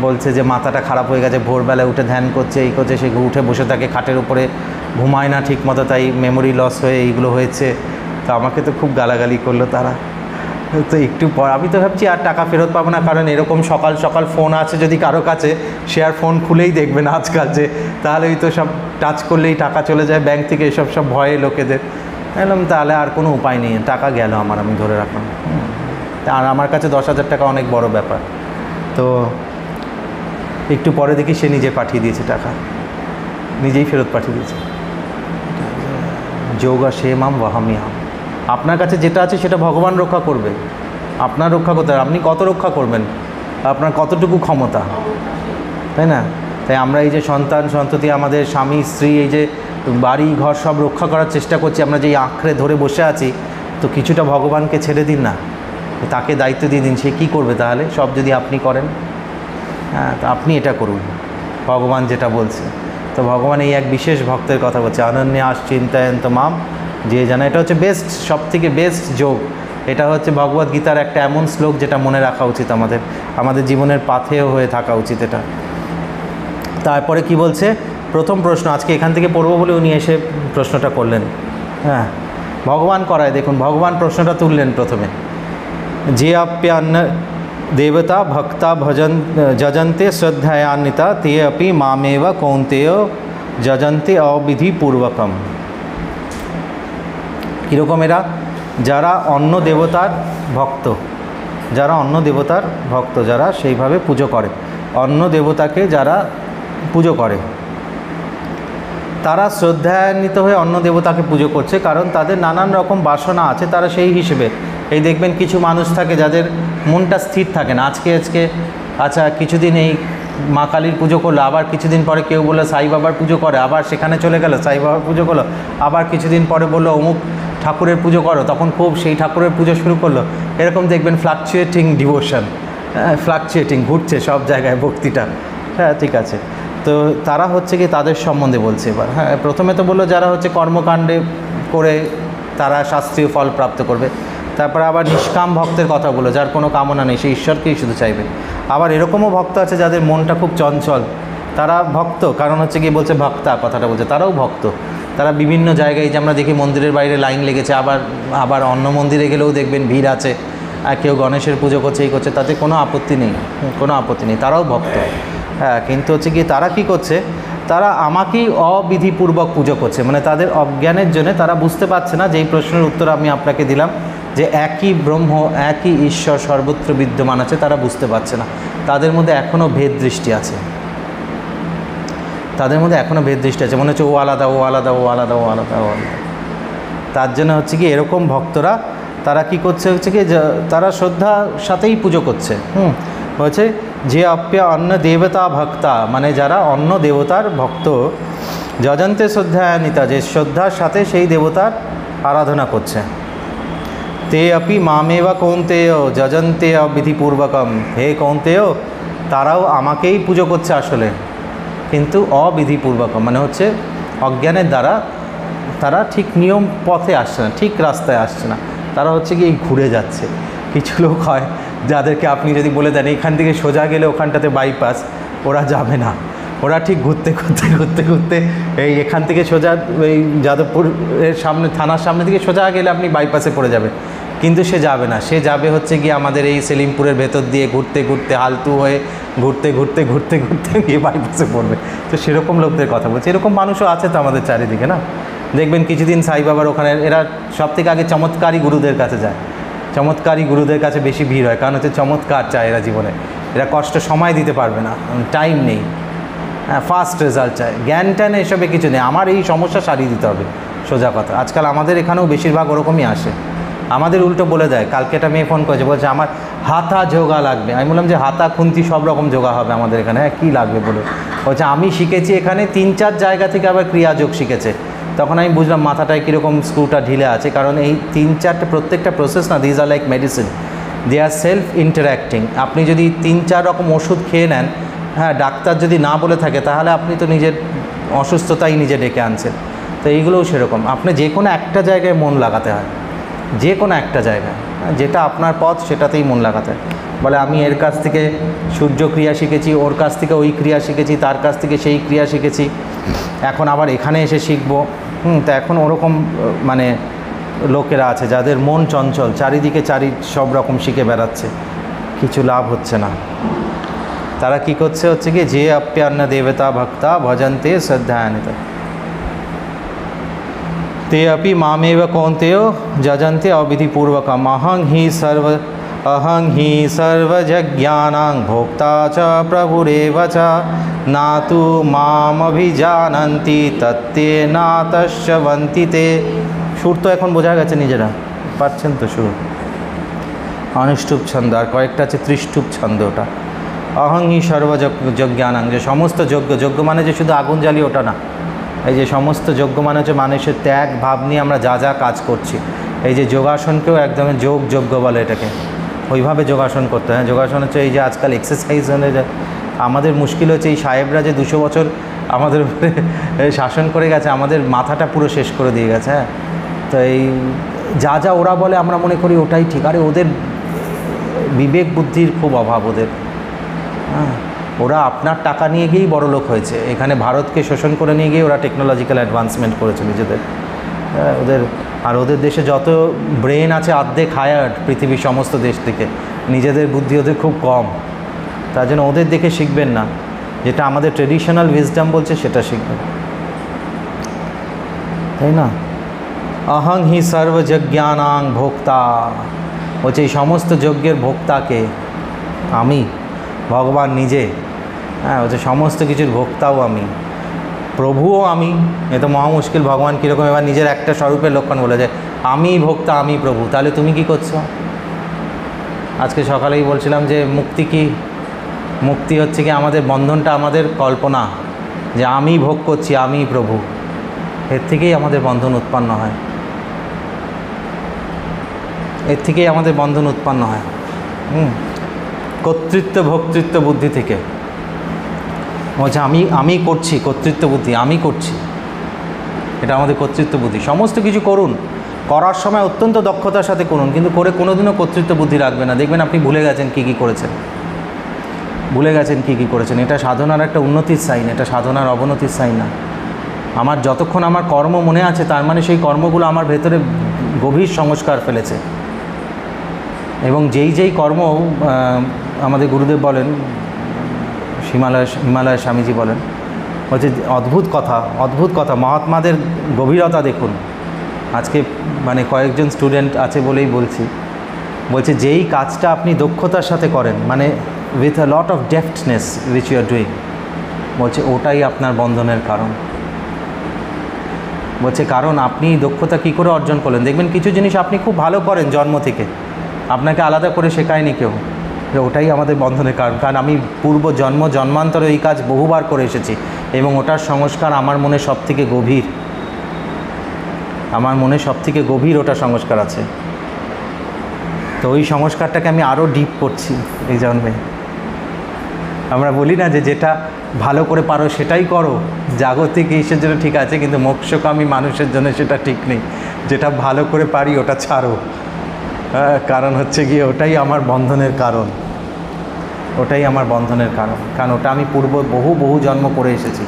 বলছে যে মাথাটা খারাপ হয়ে গেছে, ভোরবেলায় উঠে ধ্যান করছে, এই করছে, সে উঠে বসে থাকে খাটের উপরে, ঘুমায় না ঠিক মতো, তাই মেমোরি লস হয়ে এইগুলো হয়েছে। তো আমাকে তো খুব গালাগালি করলো তারা। তো একটু পর আমি তো ভাবছি আর টাকা ফেরত পাবো না, কারণ এরকম সকাল সকাল ফোন আছে যদি কারো কাছে, সে আর ফোন খুলেই দেখবে না আজকাল, যে তাহলেই তো সব টাচ করলেই টাকা চলে যায় ব্যাংক থেকে, এসব সব ভয়ে লোকেদের। বললাম তাহলে আর কোনো উপায় নেই, টাকা গেল আমার, আমি ধরে রাখলাম। আর আমার কাছে 10,000 টাকা অনেক বড় ব্যাপার। তো একটু পরে দেখি সে নিজে পাঠিয়ে দিয়েছে টাকা, নিজেই ফেরত পাঠিয়ে দিয়েছে। যোগা সেমাম ওয়াহামিয়াম, আপনার কাছে যেটা আছে সেটা ভগবান রক্ষা করবে। আপনার রক্ষা করতে হবে, আপনি কত রক্ষা করবেন, আপনার কতটুকু ক্ষমতা, তাই না? তাই আমরা এই যে সন্তান সন্ততি, আমাদের স্বামী স্ত্রী, এই যে বাড়ি ঘর সব রক্ষা করার চেষ্টা করছি, আমরা যেই আঁকড়ে ধরে বসে আছি, তো কিছুটা ভগবানকে ছেড়ে দিন না, তাকে দায়িত্ব দিয়ে দিন। সে কী করবে তাহলে, সব যদি আপনি করেন? হ্যাঁ, তো আপনি এটা করুন, ভগবান যেটা বলছে। তো ভগবান এই এক বিশেষ ভক্তের কথা বলছে, অনন্যাস চিন্তয়ন্ত মাম, যে জানে। এটা হচ্ছে বেস্ট, সব থেকে বেস্ট যোগ। এটা হচ্ছে ভগবদ্গীতার একটা এমন শ্লোক যেটা মনে রাখা উচিত আমাদের জীবনের পাথেয় হয়ে থাকা উচিত এটা। তারপরে কি বলছে, প্রথম প্রশ্ন আজকে এখান থেকে পড়বো বলে উনি এসে প্রশ্নটা করলেন। হ্যাঁ, ভগবান করায়, দেখুন ভগবান প্রশ্নটা তুললেন প্রথমে, যে আপ্যান্ন দেবতা ভক্তা ভজন যজন্তে শ্রদ্ধায়ান্বিতা তে আপি মামেব কৌন্তেয় যজন্তে অবিধিপূর্বকম। কীরকম এরা? যারা অন্য দেবতার ভক্ত, যারা সেইভাবে পুজো করে, অন্য দেবতাকে যারা পুজো করে, তারা শ্রদ্ধান্বিত হয়ে অন্য দেবতাকে পুজো করছে, কারণ তাদের নানান রকম বাসনা আছে। তারা সেই হিসেবে, এই দেখবেন কিছু মানুষ থাকে যাদের মনটা স্থির থাকে না। আজকে আচ্ছা কিছুদিন এই মা কালীর পুজো করলো, আবার কিছুদিন পরে কেউ বললো সাই বাবার পুজো করে, আবার সেখানে চলে গেল, সাই বাবার পুজো করলো, আবার কিছুদিন পরে বললো অমুক ঠাকুরের পুজো করো, তখন খুব সেই ঠাকুরের পুজো শুরু করলো। এরকম দেখবেন ফ্লাকচুয়েটিং ডিভোশন, ফ্লাকচুয়েটিং, ঘুরছে সব জায়গায় ভক্তিটা। হ্যাঁ, ঠিক আছে। তো তারা হচ্ছে কি, তাদের সম্বন্ধে বলছে এবার। হ্যাঁ, প্রথমে তো বললো যারা হচ্ছে কর্মকাণ্ডে করে তারা শাস্ত্রীয় ফল প্রাপ্ত করবে। তারপরে আবার নিষ্কাম ভক্তের কথা বললো, যার কোনো কামনা নেই, সে ঈশ্বরকেই শুধু চাইবে। আবার এরকমও ভক্ত আছে যাদের মনটা খুব চঞ্চল, তারা ভক্ত, কারণ হচ্ছে কি বলছে ভক্তা কথাটা বলছে, তারাও ভক্ত। তারা বিভিন্ন জায়গায়, যে আমরা দেখি মন্দিরের বাইরে লাইন লেগেছে, আবার অন্য মন্দিরে গেলেও দেখবেন ভিড় আছে, আর কেউ গণেশের পুজো করছে, এই করছে, তাতে কোনো আপত্তি নেই, তারাও ভক্ত। হ্যাঁ, কিন্তু হচ্ছে কি তারা কি করছে, তারা আমাকেই অবিধিপূর্বক পুজো করছে, মানে তাদের অজ্ঞানের জন্য তারা বুঝতে পারছে না। যেই প্রশ্নের উত্তর আমি আপনাকে দিলাম, যে একই ব্রহ্ম, একই ঈশ্বর সর্বত্র বিদ্যমান আছে, তারা বুঝতে পারছে না। তাদের মধ্যে এখনও ভেদ দৃষ্টি আছে, মনে হচ্ছে ও আলাদা, ও আলাদা, ও আলাদা, ও আলাদা, ও আলাদা। তার জন্য হচ্ছে কি এরকম ভক্তরা, তারা কি করছে, হচ্ছে কি তারা শ্রদ্ধার সাথেই পুজো করছে। হচ্ছে যে আপ্যা অন্য দেবতা ভক্তা, মানে যারা অন্য দেবতার ভক্ত, যজন্তে শ্রদ্ধায়ান্বিতা, যে শ্রদ্ধার সাথে সেই দেবতার আরাধনা করছে। তে আপি মামেব কৌন্তেয় যজন্তে অবিধিপূর্বকম, হে কৌন্তেয়, তারাও আমাকেই পুজো করছে আসলে, কিন্তু অবিধিপূর্বকম, মানে হচ্ছে অজ্ঞানের দ্বারা তারা ঠিক নিয়ম পথে আসছে না, ঠিক রাস্তায় আসছে না, তারা হচ্ছে কি ঘুরে যাচ্ছে। কিছু লোক হয় যাদেরকে আপনি যদি বলে দেন এখান থেকে সোজা গেলে ওখানটাতে বাইপাস, ওরা যাবে না, ওরা ঠিক ঘুরতে এই এখান থেকে সোজা এই যাদবপুরের সামনে, থানার সামনে থেকে সোজা গেলে আপনি বাইপাসে পড়ে যাবে, কিন্তু সে যাবে না। সে যাবে হচ্ছে গিয়ে আমাদের এই সেলিমপুরের ভেতর দিয়ে ঘুরতে হালতু হয়ে ঘুরতে গিয়ে বাইপাসে পড়বে। তো সেরকম লোকদের কথা বলছে, এরকম মানুষও আছে তো আমাদের চারিদিকে না। দেখবেন কিছুদিন সাই বাবার ওখানে এরা সব থেকে আগে চমৎকারী গুরুদের কাছে যায়, চমৎকারী গুরুদের কাছে বেশি ভিড় হয়, কারণ হচ্ছে চমৎকার চায় এরা জীবনে, এরা কষ্ট সময় দিতে পারবে না, টাইম নেই, হ্যাঁ, ফাস্ট রেজাল্ট চায়, জ্ঞান ট্যান এসবে কিছু নেই, আমার এই সমস্যা সারিয়ে দিতে হবে, সোজা কথা। আজকাল আমাদের এখানেও বেশিরভাগ ওরকমই আসে, আমাদের উল্টো বলে দেয়। কালকে একটা মেয়ে ফোন করেছে, বলছে আমার হাতা যোগা লাগবে। আমি বললাম যে হাতা খুন্তি সব রকম যোগা হবে আমাদের এখানে। হ্যাঁ, কী লাগবে বলে? বলছে আমি শিখেছি এখানে 3-4 জায়গা থেকে আবার ক্রিয়াযোগ শিখেছে। তখন আমি বুঝলাম মাথাটায় কীরকম স্ক্রুটা ঢিলে আছে, কারণ এই 3-4টে প্রত্যেকটা প্রসেস না, these are like medicine, they are self interacting. আপনি যদি 3-4 রকম ওষুধ খেয়ে নেন, হ্যাঁ, ডাক্তার যদি না বলে থাকে, তাহলে আপনি তো নিজের অসুস্থতাই নিজে ডেকে আনছেন। তো এইগুলোও সেরকম, আপনি যে কোনো একটা জায়গায় মন লাগাতে হয়, যে কোনো একটা জায়গায়, যেটা আপনার পথ সেটাতেই মন লাগাতে হয়। বলে আমি এর কাছ থেকে সূর্য ক্রিয়া শিখেছি, ওর কাছ থেকে ওই ক্রিয়া শিখেছি, তার কাছ থেকে সেই ক্রিয়া শিখেছি, এখন আবার এখানে এসে শিখবো। তা এখন ওরকম মানে লোকেরা আছে যাদের মন চঞ্চল, চারিদিকে সব রকম শিখে বেড়াচ্ছে, কিছু লাভ হচ্ছে না। তারা কি করছে, হচ্ছে কি যে আপ্যান্ন দেবতা ভক্তা ভজন্তে শ্রদ্ধায়ান্বিতা ते अपि मामेव कौन्तेय যজন্তে অবিধিপূর্বকম। अहं हि सर्वजज्ञानां भोक्ता च प्रभुरेव च ना तु मामभिजानन्ति तत्ते नातश्चवन्ति ते। সুর তো এখন বোঝা গেছে, নিজেরা পাচ্ছেন তো সুর। অনুষ্টুপ ছন্দ, আর কয়েকটা আছে ত্রিষ্টুপ ছন্দ। ওটা অহং হি সর্বযজ্ঞানাং, যে সমস্ত যজ্ঞ মানে যে শুধু আগুন জ্বালিয়ে ওটা না, এই যে সমস্ত যজ্ঞ মানে হচ্ছে মানুষের ত্যাগ ভাব নিয়ে আমরা যা যা কাজ করছি। এই যে যোগাসনকেও একদম যজ্ঞ বলে এটাকে, ওইভাবে যোগাসন করতে হয়। যোগাসন হচ্ছে এই যে আজকাল এক্সারসাইজ আমাদের মুশকিল হচ্ছে এই সাহেবরা যে 200 বছর আমাদের উপরে শাসন করে গেছে, আমাদের মাথাটা পুরো শেষ করে দিয়ে গেছে। হ্যাঁ, তো এই যা যা ওরা বলে আমরা মনে করি ওটাই ঠিক। আরে ওদের বিবেক বুদ্ধির খুব অভাব ওদের। হ্যাঁ, ওরা আপনার টাকা নিয়ে গিয়েই বড়লোক হয়েছে, এখানে ভারতকে শোষণ করে নিয়ে গিয়ে ওরা টেকনোলজিক্যাল অ্যাডভান্সমেন্ট করেছে নিজেদের। ওদের দেশে যত ব্রেন আছে অর্ধেক হায়ার্ড পৃথিবীর সমস্ত দেশ থেকে, নিজেদের বুদ্ধি ওদের খুব কম। তার জন্য ওদের দেখে শিখবেন না, যেটা আমাদের ট্রেডিশনাল উইজডম বলছে সেটা শিখবেন, তাই না? অহং হি সর্বযজ্ঞানাং ভোক্তা, বলছে এই সমস্ত যজ্ঞের ভোক্তাকে আমি, ভগবান নিজে। হ্যাঁ, বলছে সমস্ত কিছুর ভোক্তাও আমি, প্রভুও আমি। এ তো মহা মুশকিল, ভগবান কীরকম এবার নিজের একটা স্বরূপের লক্ষণ বলে যে আমি ভোক্তা আমি প্রভু। তাহলে তুমি কি করছো? আজকে সকালেই বলছিলাম যে মুক্তি কি? মুক্তি হচ্ছে কি আমাদের বন্ধনটা আমাদের কল্পনা, যে আমি ভোগ করছি আমি প্রভু, এর থেকেই আমাদের বন্ধন উৎপন্ন হয়, এর থেকেই আমাদের বন্ধন উৎপন্ন হয়। কর্তৃত্ব ভোক্তৃত্ব বুদ্ধি থেকে বলছে আমি করছি, কর্তৃত্ব বুদ্ধি আমি করছি, এটা আমাদের কর্তৃত্ব বুদ্ধি। সমস্ত কিছু করুন, করার সময় অত্যন্ত দক্ষতার সাথে করুন, কিন্তু করে কোনোদিনও কর্তৃত্ব বুদ্ধি রাখবেন না। দেখবেন আপনি ভুলে গেছেন কী কী করেছেন, ভুলে গেছেন কী কী করেছেন। এটা সাধনার একটা উন্নতির সাইন, এটা সাধনার অবনতির সাইন না। আমার যতক্ষণ আমার কর্ম মনে আছে, তার মানে সেই কর্মগুলো আমার ভেতরে গভীর সংস্কার ফেলেছে। এবং যেই কর্ম আমাদের গুরুদেব বলেন, হিমালয় স্বামীজি বলেন, বলছে অদ্ভুত কথা, মহাত্মাদের গভীরতা দেখুন। আজকে মানে কয়েকজন স্টুডেন্ট আছে বলেই বলছে যেই কাজটা আপনি দক্ষতার সাথে করেন, মানে with a lot of depthness which you are doing, বলছে ওটাই আপনার বন্ধনের কারণ। বলছে কারণ আপনি দক্ষতা কী করে অর্জন করলেন। দেখবেন কিছু জিনিস আপনি খুব ভালো করেন জন্ম থেকে, আপনাকে আলাদা করে শেখায়নি কেউ, ওটাই আমাদের বন্ধনের কারণ। কারণ আমি পূর্ব জন্মান্তরে এই কাজ বহুবার করে এসেছি এবং ওটার সংস্কার আমার মনে সব থেকে গভীর, আমার মনে সব থেকে গভীর ওটা সংস্কার আছে। তো ওই সংস্কারটাকে আমি আরও ডিপ করছি এই জন্মে। আমরা বলি না যে যেটা ভালো করে পারো সেটাই করো, জাগতিক ইসের জন্য ঠিক আছে, কিন্তু মোক্ষকামী মানুষের জন্য সেটা ঠিক নেই। যেটা ভালো করে পারি ওটা ছাড়ো, কারণ হচ্ছে গিয়ে ওটাই আমার বন্ধনের কারণ, ওটাই আমার বন্ধনের কারণ। কারণ ওটা আমি পূর্ব বহু জন্ম করে এসেছি,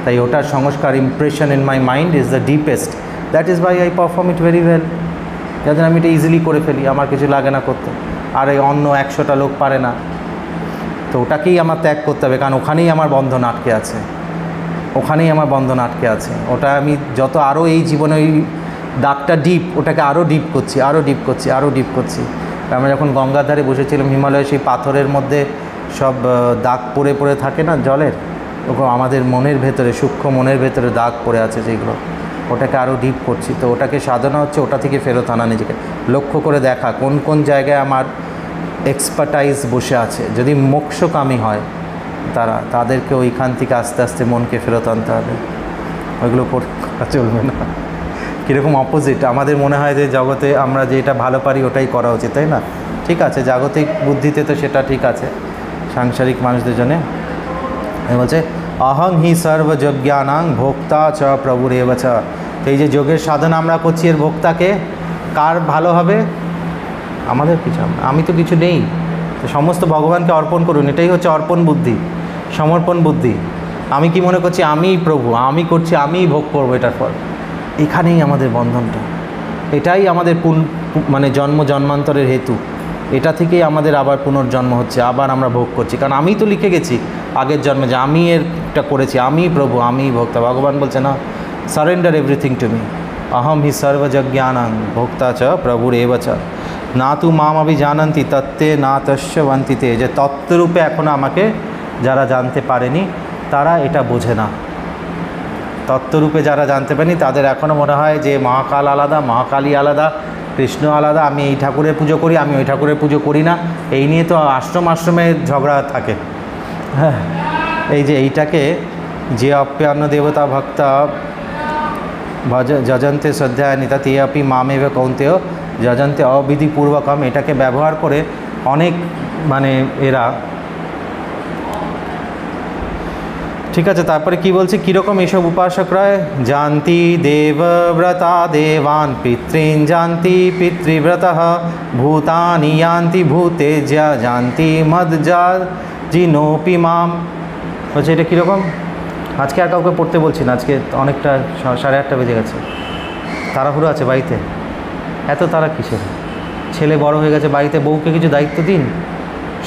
তাই ওটার সংস্কার impression in my mind is the deepest. That is Y I perform it very well. যাদের আমি এটা ইজিলি করে ফেলি, আমার কিছু লাগে না করতে। আর এই অন্য 100টা লোক পারে না, তো ওটাকেই আমার ত্যাগ করতে হবে, কারণ ওখানেই আমার বন্ধন আটকে আছে, ওখানেই আমার বন্ধন আটকে আছে। ওটা আমি যত আরও এই জীবনে ওই দাগটা ডিপ, ওটাকে আরও ডিপ করছি, আরও ডিপ করছি, আরও ডিপ করছি। আমরা যখন গঙ্গার ধারে বসেছিলাম, হিমালয়ে সেই পাথরের মধ্যে সব দাগ পড়ে থাকে না জলের, ওগুলো আমাদের মনের ভেতরে, সূক্ষ্ম মনের ভেতরে দাগ পড়ে আছে যেগুলো, ওটাকে আরও ডিপ করছি। তো ওটাকে সাধনা হচ্ছে ওটা থেকে ফেরত আনা, নিজেকে লক্ষ্য করে দেখা কোন জায়গায় আমার এক্সপার্টাইজ বসে আছে। যদি মোক্ষকামী হয় তাদেরকে ওইখান থেকে আস্তে আস্তে মনকে ফেরত আনতে হবে, ওইগুলো করা চলবে না। কীরকম অপোজিট, আমাদের মনে হয় যে জগতে আমরা যেটা ভালো পারি ওটাই করা উচিত, তাই না? ঠিক আছে, জাগতিক বুদ্ধিতে তো সেটা ঠিক আছে, সাংসারিক মানুষদের জন্যে বলছে অহং হি সর্বযজ্ঞানাং ভোক্তা চ প্রভুরেব চ। তো এই যে যোগের সাধনা আমরা করছি, এর ভোক্তাকে কার ভালো হবে? আমাদের কিছু, আমি তো কিছু নেই, তো সমস্ত ভগবানকে অর্পণ করুন। এটাই হচ্ছে অর্পণ বুদ্ধি, সমর্পণ বুদ্ধি। আমি কি মনে করছি আমি প্রভু, আমি করছি, আমিই ভোগ করবো এটার ফল। এখানেই আমাদের বন্ধনটা, এটাই আমাদের মানে জন্মান্তরের হেতু। এটা থেকেই আমাদের আবার পুনর্জন্ম হচ্ছে, আবার আমরা ভোগ করছি। কারণ আমি তো লিখে গেছি আগের জন্মে যে আমি এটা করেছি, আমি প্রভু, আমি ভোক্তা। ভগবান বলছে না, সারেন্ডার এভরিথিং টু মি, অহম হি সর্বযজ্ঞানাং ভোক্তা চ প্রভুরেব চ, না তু মাম আভি জানন্তি তত্ত্বে না তস্য বন্তিতে। যে তত্ত্বরূপে এখনও আমাকে যারা জানতে পারেনি তারা এটা বোঝে না। তত্ত্বরূপে যারা জানতে পারেনি তাদের এখনও মনে হয় যে মহাকাল আলাদা, মহাকালী আলাদা, কৃষ্ণ আলাদা, আমি এই ঠাকুরের পুজো করি, আমি ওই ঠাকুরের পুজো করি না। এই নিয়ে তো আশ্রমে ঝগড়া থাকে। হ্যাঁ, এই যে এইটাকে যে অপ্যান্ন দেবতা ভক্ত যজন্তে শ্রদ্ধায়ানি তাতে আপনি মামেভ কৌন্তেয় যজন্তে অবিধিপূর্বকম, এটাকে ব্যবহার করে অনেক মানে এরা, ঠিক আছে। তারপরে কি বলছে, কীরকম এইসব উপাসকরা, জানতি দেবব্রতা দেবান পিতৃন জানতি পিতৃব্রতঃ ভূতানি ইয়ান্তি ভূতেজ্যা জানতি মজ্জা জিনোপি মাম। বলছে এটা কীরকম, আজকে আর কাউকে পড়তে বলছি না, আজকে অনেকটা 8:30 বেজে গেছে, তাড়াহুড়ো আছে বাড়িতে। এত তারা কিসের, ছেলে বড় হয়ে গেছে বাড়িতে, বউকে কিছু দায়িত্ব দিন,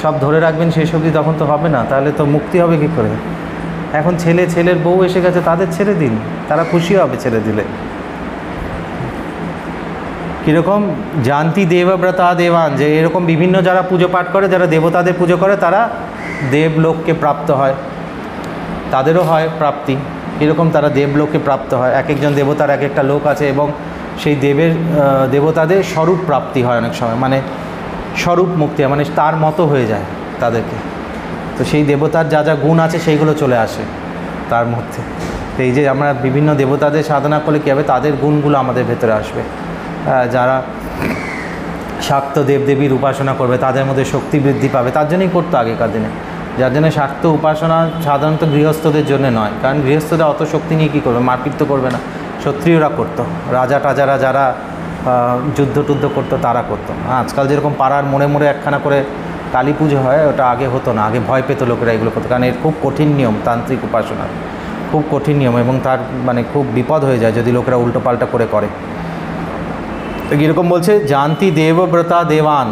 সব ধরে রাখবেন সেই সবজি, তখন তো হবে না, তাহলে তো মুক্তি হবে কী করে। এখন ছেলের বউ এসে গেছে, তাদের ছেড়ে দিন, তারা খুশি হবে ছেড়ে দিলে। কীরকম, জানতি দেবব্রতা দেবান, যে এরকম বিভিন্ন যারা পুজো পাঠ করে, যারা দেবতাদের পুজো করে, তারা দেবলোককে প্রাপ্ত হয়, তাদেরও হয় প্রাপ্তি। এরকম তারা দেবলোকে প্রাপ্ত হয়। এক একজন দেবতার এক একটা লোক আছে, এবং সেই দেবতাদের স্বরূপ প্রাপ্তি হয় অনেক সময়, মানে স্বরূপ মুক্তি হয়, মানে তার মতো হয়ে যায় তাদেরকে। তো সেই দেবতার যা যা গুণ আছে সেইগুলো চলে আসে তার মধ্যে। তো এই যে আমরা বিভিন্ন দেবতাদের সাধনা করলে কী হবে, তাদের গুণগুলো আমাদের ভেতরে আসবে। যারা শাক্ত দেবদেবীর উপাসনা করবে তাদের মধ্যে শক্তি বৃদ্ধি পাবে, তার জন্যই করতো আগেকার দিনে। যার জন্য শাক্ত উপাসনা সাধারণত গৃহস্থদের জন্য নয়, কারণ গৃহস্থরা অত শক্তি নিয়ে কী করবে, মারপিট তো করবে না, ক্ষত্রিয়রা করতো, রাজা টাজারা যারা যুদ্ধ টুদ্ধ করতো তারা করতো। আজকাল যেরকম পাড়ার মোড়ে মোড়ে একখানা করে কালী পুজো হয়, ওটা আগে হতো না, আগে ভয় পেত লোকেরা এগুলো করতো, কারণ এর খুব কঠিন নিয়ম, তান্ত্রিক উপাসনার খুব কঠিন নিয়ম, এবং তার মানে খুব বিপদ হয়ে যায় যদি লোকেরা উল্টো পাল্টা করে। এরকম বলছে, জানতি দেবব্রতা দেবান,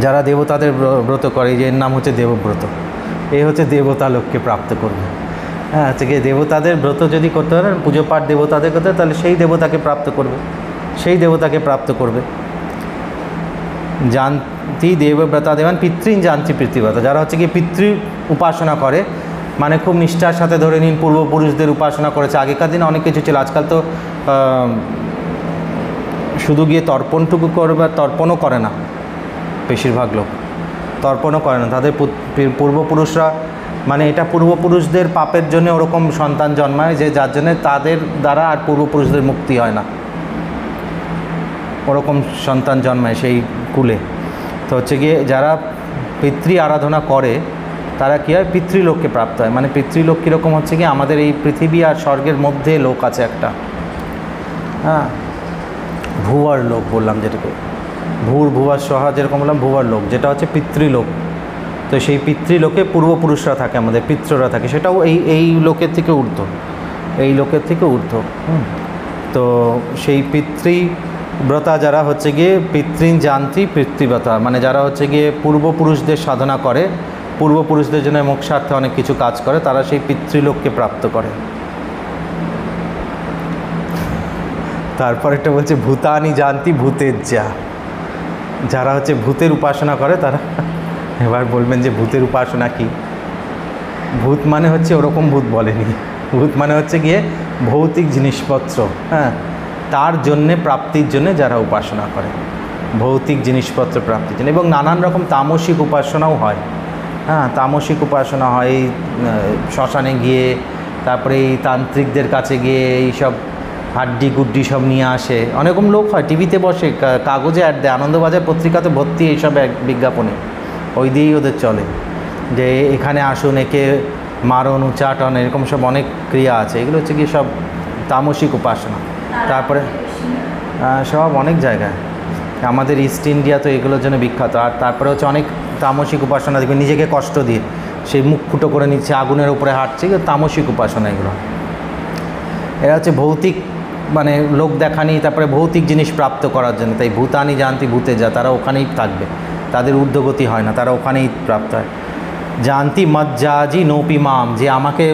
যারা দেবতাদের ব্রত করে, যে এর নাম হচ্ছে দেবব্রত, এই হচ্ছে দেবতা লোককে প্রাপ্ত করবে। হ্যাঁ, হচ্ছে কি দেবতাদের ব্রত যদি করতে পারেন, পুজো পাঠ দেবতাদের করতে, তাহলে সেই দেবতাকে প্রাপ্ত করবে। জানতি দেবব্রতা দেবান পিতৃন জানতি পিতৃব্রতা, যারা হচ্ছে কি পিতৃ উপাসনা করে, মানে খুব নিষ্ঠার সাথে ধরে নিন পূর্বপুরুষদের উপাসনা করেছে। আগেকার দিনে অনেক কিছু ছিল, আজকাল তো শুধু গিয়ে তর্পণটুকু করবে, তর্পণও করে না বেশিরভাগ লোক, তর্পণও করে না। তাদের পূর্বপুরুষরা, মানে এটা পূর্বপুরুষদের পাপের জন্য ওরকম সন্তান জন্মায়, যে যার জন্য তাদের দ্বারা আর পূর্বপুরুষদের মুক্তি হয় না, ওরকম সন্তান জন্মায় সেই কুলে। তো হচ্ছে গিয়ে যারা পিতৃ আরাধনা করে তারা কী হয়, পিতৃলোককে প্রাপ্ত হয়। মানে পিতৃলোক কীরকম, হচ্ছে কি আমাদের এই পৃথিবী আর স্বর্গের মধ্যে লোক আছে একটা, হ্যাঁ, ভুয়ার লোক বললাম যেটাকে, ভুয়ার সহা যেরকম বললাম, ভুয়ার লোক যেটা হচ্ছে পিতৃলোক। তো সেই পিতৃলোকে পূর্বপুরুষরা থাকে, আমাদের পিতৃরা থাকে, সেটাও এই লোকের থেকে ঊর্ধ্ব। তো সেই পিতৃব্রতা যারা হচ্ছে গিয়ে পিতৃন জান্তি পিতৃব্রতা, মানে যারা হচ্ছে গিয়ে পূর্বপুরুষদের সাধনা করে, পূর্বপুরুষদের জন্য মোক্ষার্থে অনেক কিছু কাজ করে, তারা সেই পিতৃলোককে প্রাপ্ত করে। তারপর একটা বলছে ভূতানি জানতি ভূতেজ্যা, যারা হচ্ছে ভূতের উপাসনা করে তারা। এবার বলবেন যে ভূতের উপাসনা কি, ভূত মানে হচ্ছে ওরকম ভূত বলেনি, ভূত মানে হচ্ছে গিয়ে ভৌতিক জিনিসপত্র, হ্যাঁ, তার জন্যে প্রাপ্তির জন্য যারা উপাসনা করে, ভৌতিক জিনিসপত্র প্রাপ্তির জন্য। এবং নানান রকম তামসিক উপাসনাও হয়, হ্যাঁ, তামসিক উপাসনা হয় এই শ্মশানে গিয়ে, তারপরে এই তান্ত্রিকদের কাছে গিয়ে এইসব হাড্ডি গুড্ডি সব নিয়ে আসে। অনেকরকম লোক হয় টিভিতে বসে, কাগজে অ্যাড দেয়, আনন্দবাজার পত্রিকাতে ভর্তি এইসব বিজ্ঞাপনে, ওই দিয়েই ওদের চলে, যে এখানে আসুন, একে মারণ উচ্চাটন, এরকম সব অনেক ক্রিয়া আছে। এগুলো হচ্ছে কি সব তামসিক উপাসনা। তারপরে সব অনেক জায়গায়, আমাদের ইস্ট ইন্ডিয়া তো এগুলোর জন্য বিখ্যাত। আর তারপরে হচ্ছে অনেক তামসিক উপাসনা, দেখবে নিজেকে কষ্ট দিয়ে সেই মুখ ফুটো করে নিচ্ছে, আগুনের উপরে হাঁটছে, তামসিক উপাসনা এগুলো। এরা হচ্ছে ভৌতিক, মানে লোক দেখানি, তারপরে ভৌতিক জিনিস প্রাপ্ত করার জন্য। তাই ভূতানি জানতি ভূতেজ্যা, তারা ওখানেই থাকবে, তাদের ঊর্ধ্বগতি হয় না, তারা ওখানেই প্রাপ্ত হয়। জানতি মজ্জাজি নৌপি মাম, যে আমাকে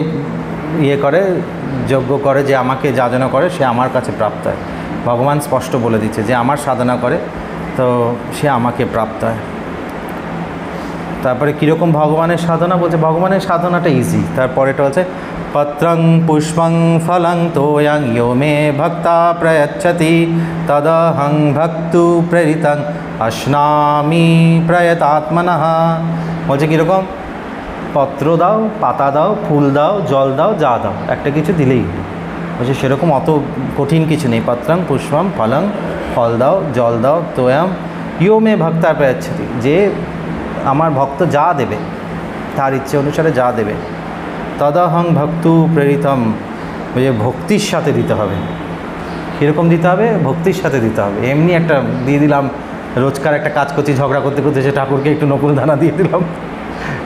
করে, যজ্ঞ করে, যে আমাকে যাজনা করে, সে আমার কাছে প্রাপ্ত হয়। ভগবান স্পষ্ট বলে দিচ্ছে যে আমার সাধনা করে তো সে আমাকে প্রাপ্ত হয়। তারপরে কীরকম ভগবানের সাধনা, বলছে ভগবানের সাধনাটা ইজি। তারপরেটা হচ্ছে পত্রং পুষ্পং ফলং তোয়ং ইয়ো মে ভক্তা প্রয়চ্ছতি তদহং ভক্তু প্রেরিতং অশ্নামি প্রয়তাত্মনঃ। বলছে কীরকম, পত্র দাও, পাতা দাও, ফুল দাও, জল দাও, যা দাও, একটা কিছু দিলেই বলছে সেরকম অত কঠিন কিছু নেই। পত্রং পুষ্পম ফলং, ফল দাও, জল দাও, তোয়াম ইয়ো মে ভক্তা প্রয়চ্ছতি, যে আমার ভক্ত যা দেবে তার ইচ্ছে অনুসারে যা দেবে। তদহং ভক্তু প্রেরিতম, ওই যে ভক্তির সাথে দিতে হবে। কীরকম দিতে হবে? ভক্তির সাথে দিতে হবে। এমনি একটা দিয়ে দিলাম, রোজকার একটা কাজ করছি, ঝগড়া করতে করতে সে ঠাকুরকে একটু নকুল দানা দিয়ে দিলাম,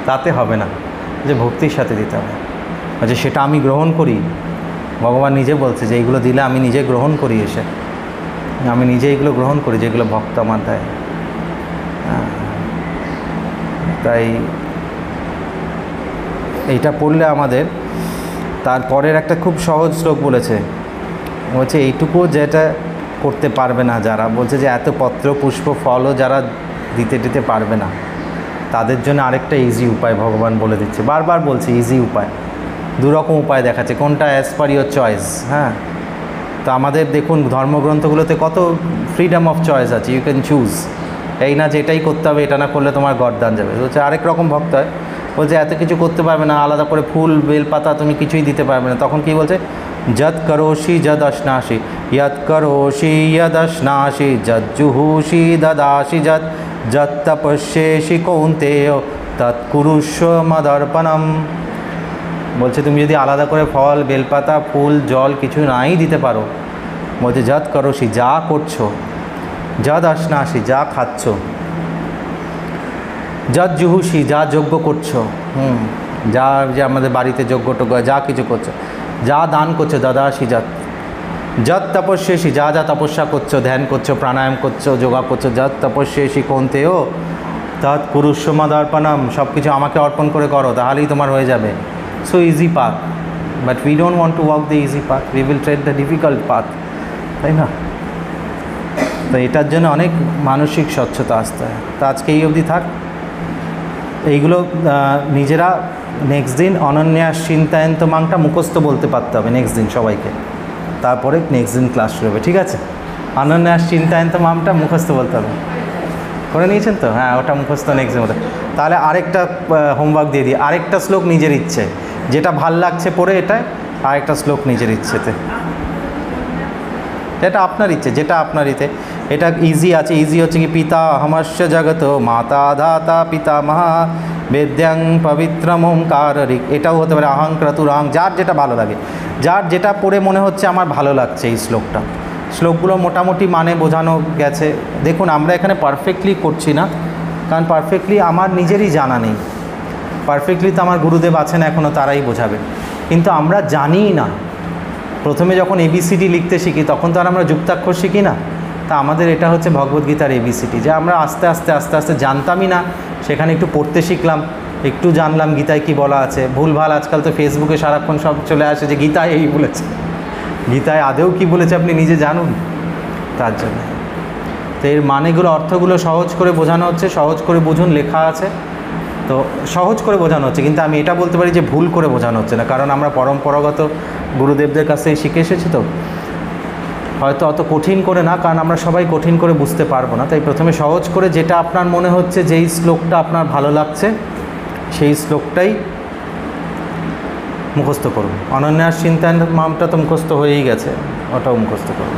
তাতে হবে না, যে ভক্তির সাথে দিতে হবে। যে সেটা আমি গ্রহণ করি, ভগবান নিজে বলছে যে এইগুলো দিলে আমি নিজে গ্রহণ করি, এসে আমি নিজে এইগুলো গ্রহণ করি যেগুলো ভক্ত আমার দেয়। তাই এইটা পড়লে আমাদের, তারপরের একটা খুব সহজ শ্লোক বলেছে, বলছে এইটুকু যেটা করতে পারবে না যারা, বলছে যে এত পত্র পুষ্প ফলও যারা দিতে পারবে না, তাদের জন্য আরেকটা ইজি উপায় ভগবান বলে দিচ্ছে। বারবার বলছে ইজি উপায়, দুরকম উপায় দেখাচ্ছে, কোনটা অ্যাজ পার ইয়োর চয়েস। হ্যাঁ, তো আমাদের দেখুন ধর্মগ্রন্থগুলোতে কত ফ্রিডম অফ চয়েস আছে, ইউ ক্যান চুজ। এই না যে এটাই করতে হবে, এটা না করলে তোমার গরদান যাবে। বলছে আরেক রকম ভক্ত হয়, বলছে এত কিছু করতে পারবে না, আলাদা করে ফুল বেলপাতা তুমি কিছুই দিতে পারবে না, তখন কি বলছে? যৎ করোষি যদ অশ্নাসি, যৎ করোষি যদ অশ্নাসি, যজ্জুহুষি দদাসি যৎ, যৎ তপস্যেষি কৌন্তেয় তৎ কুরুষ্ব মদর্পণম। বলছে তুমি যদি আলাদা করে ফল বেলপাতা ফুল জল কিছু নাই দিতে পারো, বলছে যৎ করোষি যা করছো, যদ অশ্নাসি যা খাচ্ছ, যৎ জুহুষি যা যজ্ঞ করছো, যা যে আমাদের বাড়িতে যজ্ঞ টজ্ঞ যা কিছু করছো, যা দান করছো, দদাসি যৎ, যৎ তপস্যেষি যা যা তপস্যা করছো, ধ্যান করছো, প্রাণায়াম করছো, যোগা করছো, যৎ তপস্যেষি কৌন্তেয় তৎ কুরুষ্ব মদর্পণম, সব কিছু আমাকে অর্পণ করে করো, তাহলেই তোমার হয়ে যাবে। So easy path, but we don't want to walk the easy path, we will trade the difficult path, তাই না? তো এটার জন্য অনেক মানসিক স্বচ্ছতা আসতে হয়। তো আজকে এই অবধি থাক। এইগুলো নিজেরা নেক্সট দিন অনন্যাস চিন্তায়ন্ত মাংটা মুখস্থ বলতে পারতে হবে নেক্সট দিন সবাইকে, তারপরে নেক্সট দিন ক্লাস শুরু হবে, ঠিক আছে? অনন্যাস চিন্তায়ন্ত মামটা মুখস্থ বলতে হবে, করে নিয়েছেন তো? হ্যাঁ, ওটা মুখস্থ নেক্সট দিন মতো। তাহলে আরেকটা হোমওয়ার্ক দিয়ে দিই, আরেকটা শ্লোক নিজের ইচ্ছে, যেটা ভাল লাগছে পড়ে এটায়, আরেকটা শ্লোক নিজের ইচ্ছেতে, এটা আপনার ইচ্ছে, যেটা আপনার ইচ্ছে। এটা ইজি আছে, ইজি হচ্ছে কি পিতা হমস্য জগত মাতা ধাতা পিতা মহা বেদ্যাং পবিত্রম ওঙ্কার ঋক, এটাও হতে পারে অহং ক্রতুরাং, যার যেটা ভালো লাগে, যার যেটা পড়ে মনে হচ্ছে আমার ভালো লাগছে এই শ্লোকটা। শ্লোকগুলো মোটামুটি মানে বোঝানো গেছে। দেখুন আমরা এখানে পারফেক্টলি করছি না, কারণ পারফেক্টলি আমার নিজেরই জানা নেই, পারফেক্টলি তো আমার গুরুদেব আছেন এখনও, তারাই বোঝাবেন, কিন্তু আমরা জানিই না। প্রথমে যখন এবিসিডি লিখতে শিখি তখন তো আর আমরা যুক্তাক্ষর শিখি না। তা আমাদের এটা হচ্ছে ভগবদ্গীতার এবিসিডি, যে আমরা আস্তে আস্তে আস্তে আস্তে জানতামই না, সেখানে একটু পড়তে শিখলাম, একটু জানলাম গীতায় কি বলা আছে। ভুলভাল আজকাল তো ফেসবুকে সারাক্ষণ সব চলে আসে যে গীতায় এই বলেছে, গীতায় আদেও কি বলেছে আপনি নিজে জানুন। তার জন্য তো এর মানেগুলো অর্থগুলো সহজ করে বোঝানো হচ্ছে, সহজ করে বুঝুন, লেখা আছে তো সহজ করে বোঝানো হচ্ছে। কিন্তু আমি এটা বলতে পারি যে ভুল করে বোঝানো হচ্ছে না, কারণ আমরা পরম্পরাগত গুরুদেবদের কাছ থেকে শিখে এসেছি, তো হয়তো অত কঠিন করে না, কারণ আমরা সবাই কঠিন করে বুঝতে পারবো না। তাই প্রথমে সহজ করে, যেটা আপনার মনে হচ্ছে যেই শ্লোকটা আপনার ভালো লাগছে সেই শ্লোকটাই মুখস্থ করুন। অনন্যাস চিন্তায়ন মামটা তো মুখস্থ হয়েই গেছে, ওটাও মুখস্থ করুন।